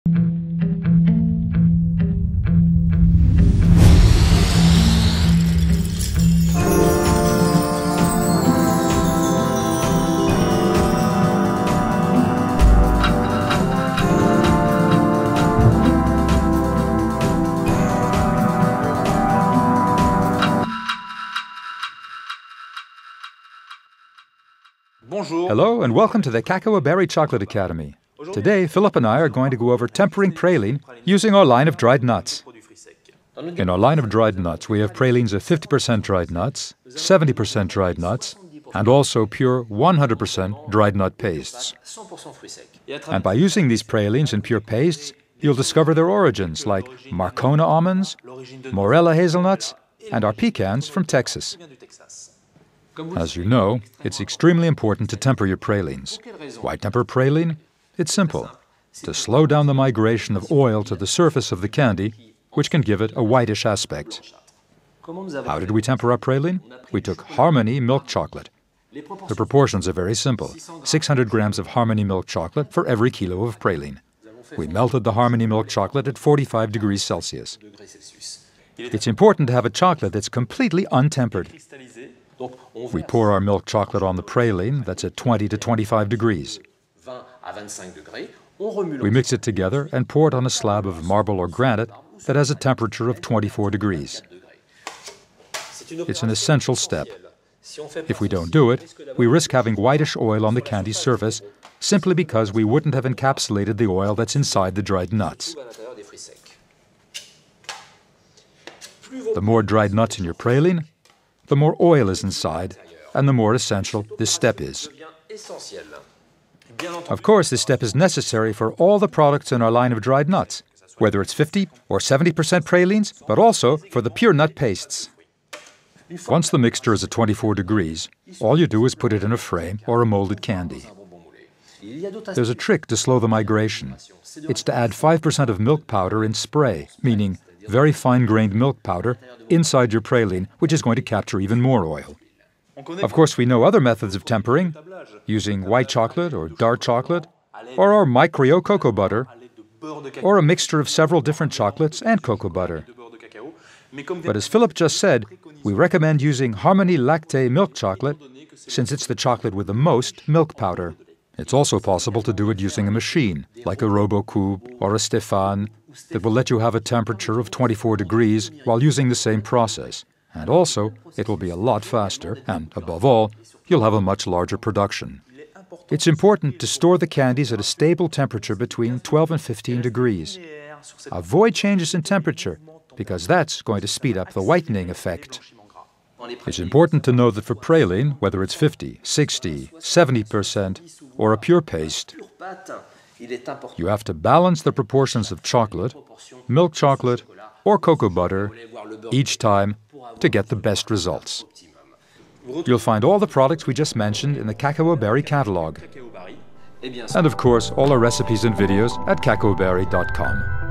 Hello and welcome to the Cacao Berry Chocolate Academy. Today, Philippe and I are going to go over tempering praline using our line of dried nuts. In our line of dried nuts, we have pralines of 50% dried nuts, 70% dried nuts, and also pure 100% dried nut pastes. And by using these pralines and pure pastes, you'll discover their origins like Marcona almonds, Morella hazelnuts, and our pecans from Texas. As you know, it's extremely important to temper your pralines. Why temper praline? It's simple. To slow down the migration of oil to the surface of the candy, which can give it a whitish aspect. How did we temper our praline? We took Harmony milk chocolate. The proportions are very simple. 600 grams of Harmony milk chocolate for every kilo of praline. We melted the Harmony milk chocolate at 45 degrees Celsius. It's important to have a chocolate that's completely untempered. We pour our milk chocolate on the praline that's at 20 to 25 degrees. We mix it together and pour it on a slab of marble or granite that has a temperature of 24 degrees. It's an essential step. If we don't do it, we risk having whitish oil on the candy surface simply because we wouldn't have encapsulated the oil that's inside the dried nuts. The more dried nuts in your praline, the more oil is inside, and the more essential this step is. Of course, this step is necessary for all the products in our line of dried nuts, whether it's 50 or 70% pralines, but also for the pure nut pastes. Once the mixture is at 24 degrees, all you do is put it in a frame or a molded candy. There's a trick to slow the migration. It's to add 5% of milk powder in spray, meaning very fine-grained milk powder inside your praline, which is going to capture even more oil. Of course, we know other methods of tempering, using white chocolate or dark chocolate, or our micro cocoa butter, or a mixture of several different chocolates and cocoa butter. But as Philippe just said, we recommend using Harmony Lacté milk chocolate, since it's the chocolate with the most milk powder. It's also possible to do it using a machine, like a RoboCoupe or a Stéphane, that will let you have a temperature of 24 degrees while using the same process. And also, it will be a lot faster, and above all, you'll have a much larger production. It's important to store the candies at a stable temperature between 12 and 15 degrees. Avoid changes in temperature, because that's going to speed up the whitening effect. It's important to know that for praline, whether it's 50, 60, 70%, or a pure paste, you have to balance the proportions of chocolate, milk chocolate, or cocoa butter each time to get the best results. You'll find all the products we just mentioned in the Cacao Berry catalog. And of course, all our recipes and videos at cacaoberry.com.